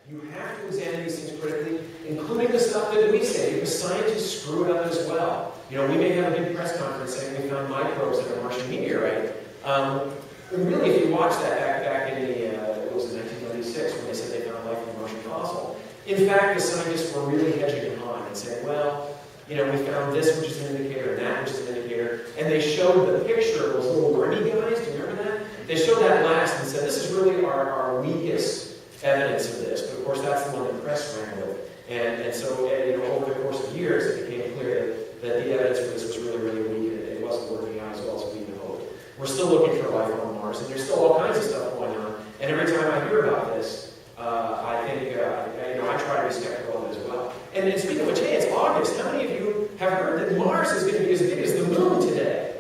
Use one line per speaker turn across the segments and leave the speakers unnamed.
You have to examine these things critically, including the stuff that we say, because scientists screw it up as well. You know, we may have a big press conference saying we found microbes in a Martian meteorite. And really, if you watch that back in the, it was in 1996 when they said they found life in a Martian fossil, in fact, the scientists were really hedging it on and saying, well, you know, we found this, which is an indicator, and that, which is an indicator, and they showed the picture of those little wormy guys. Do you remember that? They showed that last and said, this is really our weakest evidence of this. But of course, that's the one the press ran with. And so, you know, over the course of years, it became clear that the evidence for this was really, really weak, and it wasn't working out as well as we had hoped. We're still looking for life on Mars, and there's still all kinds of stuff going on. And every time I hear about this, I think, you know, I try to be skeptical of it as well. And speaking of which, hey, it's August. How many of you have heard that Mars is going to be as big as the moon today?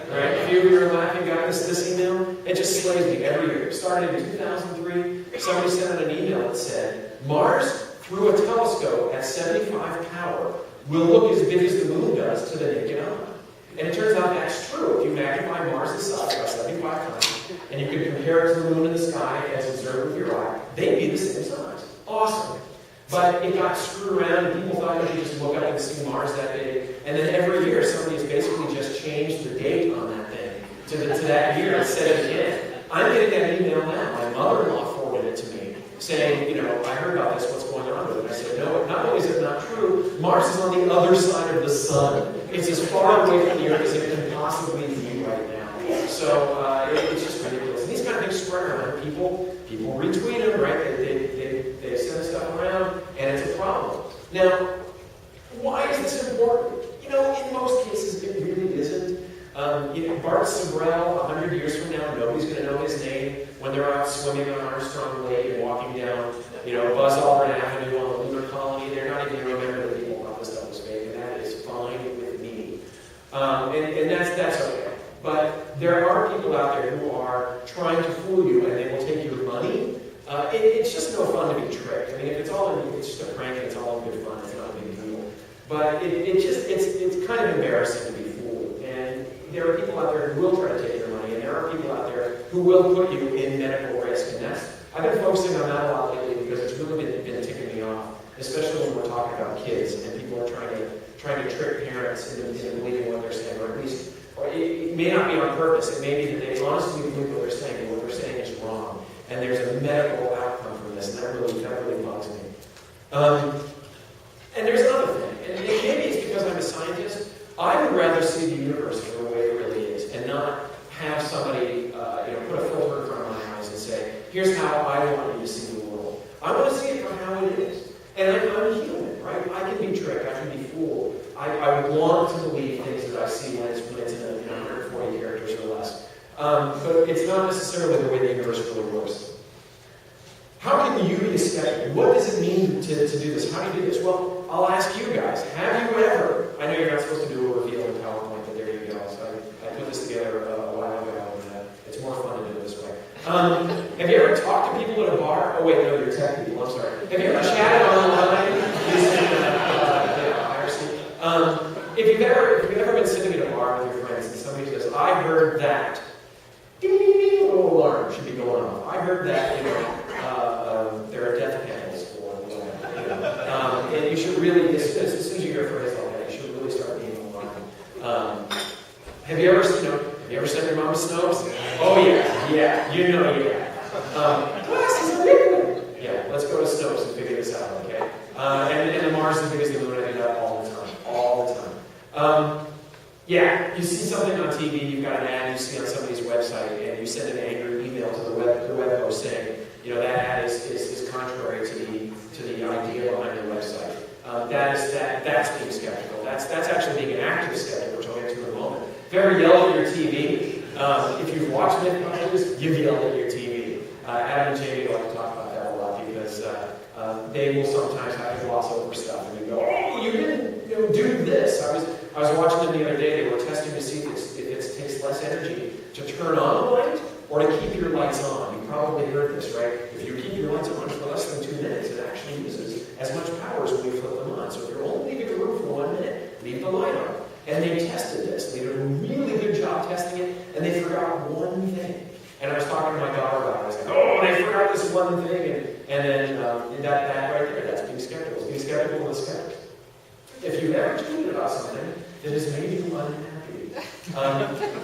Right? A few of you are laughing, got this email. It just slays me every year. It started in 2003. Somebody sent out an email that said, Mars, through a telescope at 75 power, will look as big as the moon does to the naked eye. And it turns out that's true. If you magnify Mars' size by 75 times, and you can compare it to the moon in the sky as observed with your eye, they'd be the same size. Awesome. But it got screwed around, and people thought you could just look up and see Mars that big. And then every year, somebody has basically just changed the date on that thing to that year and said it again. I'm getting that email now. My mother-in-law forwarded it to me, saying, you know, I heard about this, what's going on with it? And I said, no, not only is it not true, Mars is on the other side of the sun. It's as far away from the Earth as it can possibly be right now. So it's just ridiculous. And these kind of things spread around. People retweet them, right? They send stuff around, and it's a problem. Now, why is this important? You know, in most cases, it really isn't. You know, Bart Sibrel, 100 years from now, nobody's going to know his name when they're out swimming on Armstrong Lake and walking down, you know, Buzz Aldrin Avenue on the lunar colony. They're not even going to remember that people thought this stuff was fake, and that is fine with me. And that's okay. But there are people out there who are trying to fool you, and they will take your money. It's just no fun to be tricked. I mean, if it's just a prank, and it's all in good fun. It's not a big deal. But it's kind of embarrassing to be fooled. And there are people out there who will try to take your money, and there are people out there who will put you in medical risk. And I've been focusing on that a lot lately because it's really been ticking me off, especially when we're talking about kids and people are trying to trick parents into believing what they're saying, or at least, or it may not be on purpose. It may be that they honestly believe what they're saying, and what they're saying is wrong. And there's a medical outcome from this, and that really bugs me. And there's another thing, and maybe it's because I'm a scientist. I would rather see the universe for the way it really is, and not have somebody, put a filter in front of my eyes and say, "Here's how I want you to see the world." I want to see it for how it is, and I'm human, right? I can be tricked, I can be fooled. I would want to believe things that I see when it's in 140 characters or less, but it's not necessarily the way the universe really works. How can you be a skeptic? What does it mean to do this? How do you do this? Well, I'll ask you guys. Have you ever, I know you're not supposed to do a reveal in PowerPoint, but there you go. So I put this together a while ago, and it's more fun to do it this way. Have you ever talked to people at a bar? Oh wait, no, you're tech people, I'm sorry. Have you ever chatted online using IRC? If you've ever been sitting at a bar with your friends and somebody says, I heard that, ding, ding, ding, a little alarm should be going off. I heard that, there are death panels for whatever. And you should really, as soon as you hear a phrase like that, you should really start being alarmed. Have you ever sent your mom to Snopes? Oh yeah, Glass is liquid. Yeah, let's go to Snopes and figure this out, okay? And the Mars is the biggest moon. I do that all the time. Yeah, you see something on TV, you've got an ad you see on somebody's website, and you send an angry email to the web host saying, that ad is contrary to the idea behind your website. That's being skeptical. That's actually being an active skeptic, which I'll get to in a moment. If you ever yelled at your TV, if you've watched Mythbusters, you've yelled at your TV. Adam and Jamie like to talk about that a lot because they will sometimes have to gloss over stuff, and you go, "Oh, you didn't do this." I was watching them the other day. They were testing to see if it takes less energy to turn on the light or to keep your lights on. You probably heard this, right? If you keep your lights on for less than 2 minutes, it actually uses as much power as when you flip them on. So if you're only leaving the room for 1 minute, leave the light on. And they tested this. They did a really good job testing it, and they forgot one thing. And I was talking to my daughter about it. I was like, "Oh, they forgot this one thing." And then That right there, that's being skeptical. It's being skeptical of the skeptics. If you've ever tweeted about something that has made you unhappy,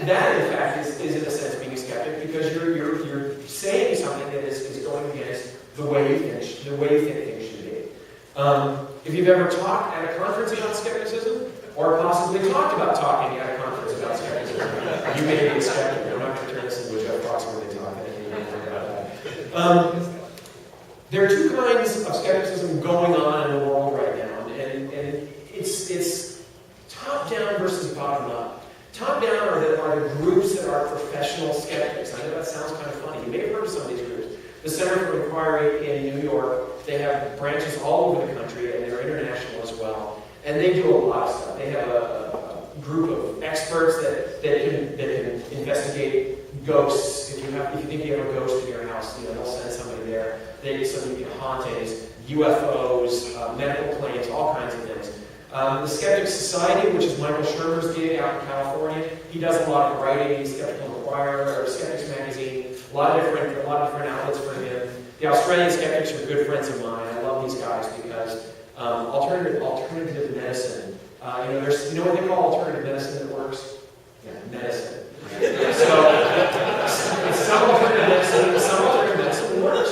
that in fact is in a sense being a skeptic, because you're saying something that is going against the way you think things should be. If you've ever talked at a conference about skepticism, or possibly talked about talking at a conference about skepticism, you may be a skeptic. I'm not going to turn this into a Jeff Foxworthy talk. There are two kinds of skepticism going on in the world right now, and it's top-down versus bottom-up. Top-down are the groups that are professional skeptics. I know that sounds kind of funny. You may have heard of some of these groups. The Center for Inquiry in New York, they have branches all over the country, and they're international as well. And they do a lot of stuff. They have a group of experts that can investigate ghosts. If you think you have a ghost in your house, they'll send somebody there. Somebody can hauntings, UFOs, medical claims, all kinds of things. The Skeptic Society, which is Michael Shermer's gig out in California, he does a lot of writing. He's Skeptical Inquirer or Skeptics Magazine. A lot of different outlets for him. The Australian skeptics are good friends of mine. I love these guys because alternative medicine. You know what they call alternative medicine that works? Yeah, medicine. So some alternative medicine works.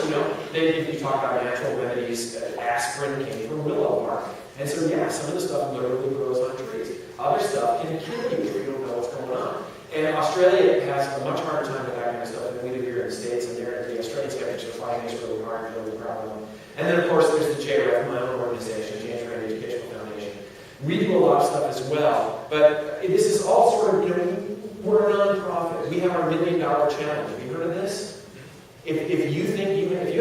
If you talk about natural remedies, aspirin came from willow bark, and so some of the stuff literally grows on trees. Other stuff can kill you if you don't know what's going on. And Australia has a much harder time with that kind of stuff than we do here in the States, and the Australian skeptics are fighting this really hard, really proud of them. And then, of course, there's the JREF, my own organization, James Rand Educational Foundation. We do a lot of stuff as well, but this is all sort of, we're a non-profit. We have our $1 million challenge. Have you heard of this? If you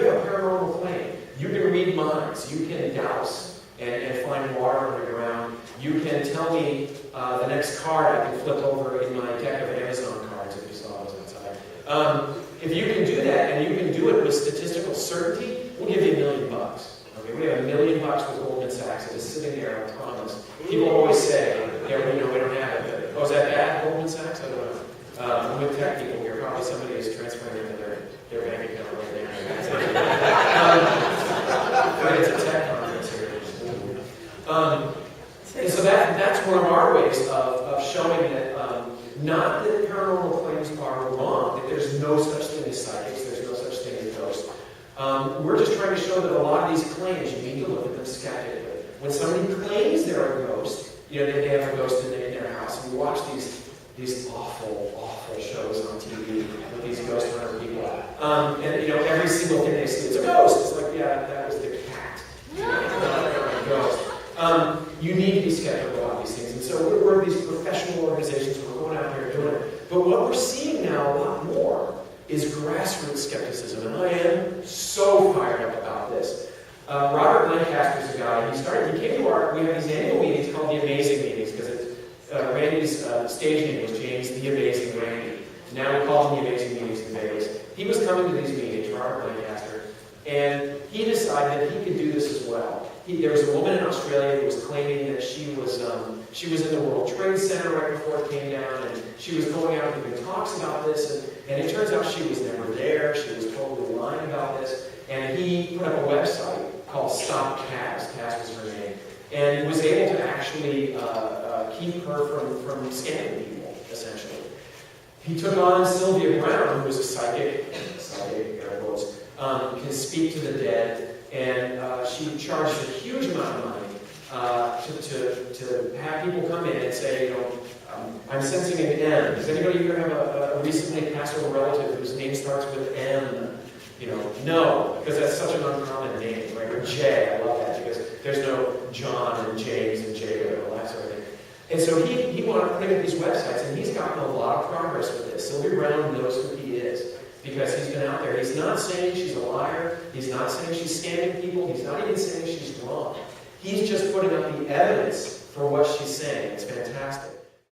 have a paranormal claim, you can read minds, you can douse and find water underground. You can tell me the next card I can flip over in my deck of Amazon cards if you saw those outside. If you can do that, and you can do it with statistical certainty, we'll give you $1 million. Okay, we have $1 million with Goldman Sachs. It is sitting there, I promise. People always say, we don't have it. But, is that bad, Goldman Sachs? I don't know. I'm with tech people here. Probably somebody is transferring into their bank account right now. But it's a tech conference here. And so that's one of our ways of showing that not that paranormal claims are wrong, that there's no such thing as psychics, there's no such thing as ghosts. We're just trying to show that a lot of these claims, you need to look at them skeptically. When somebody claims they're a ghost, they have a ghost in their house, and you watch these awful, awful shows on TV with these ghost hunter people. And every single thing they see is a ghost. It's like, that was the cat. A ghost. You need to be skeptical about these things. And so we're these professional organizations, we're going out here doing it. But what we're seeing now a lot more is grassroots skepticism. And I am so fired up about this. Robert Lancaster's a guy. He came to we have these annual meetings called the Amazing Meetings, because Randy's stage name was James the Amazing Randy. Now we call them the Amazing Meetings in Vegas. He was coming to these meetings, Robert Lancaster, and he decided that he could do this as well. There was a woman in Australia who was claiming that she was in the World Trade Center right before it came down, and she was going out and giving talks about this, and it turns out she was never there. She was totally lying about this, and he put up a website called Stop Cass. Cass was her name, and was able to actually keep her from scamming people, essentially. He took on Sylvia Brown, who was a psychic, air quotes, can speak to the dead, and she charged a huge amount of money to have people come in and say, I'm sensing an M. Does anybody here have a recently passed over relative whose name starts with M? No, because that's such an uncommon name, right? Or J, I love that, because there's no John and James and Jacob and all that sort of thing. And so he wanted to put up these websites, and he's gotten a lot of progress with this. Sylvia Brown knows who he is, because he's been out there. He's not saying she's a liar. He's not saying she's scamming people. He's not even saying she's wrong. He's just putting up the evidence for what she's saying. It's fantastic.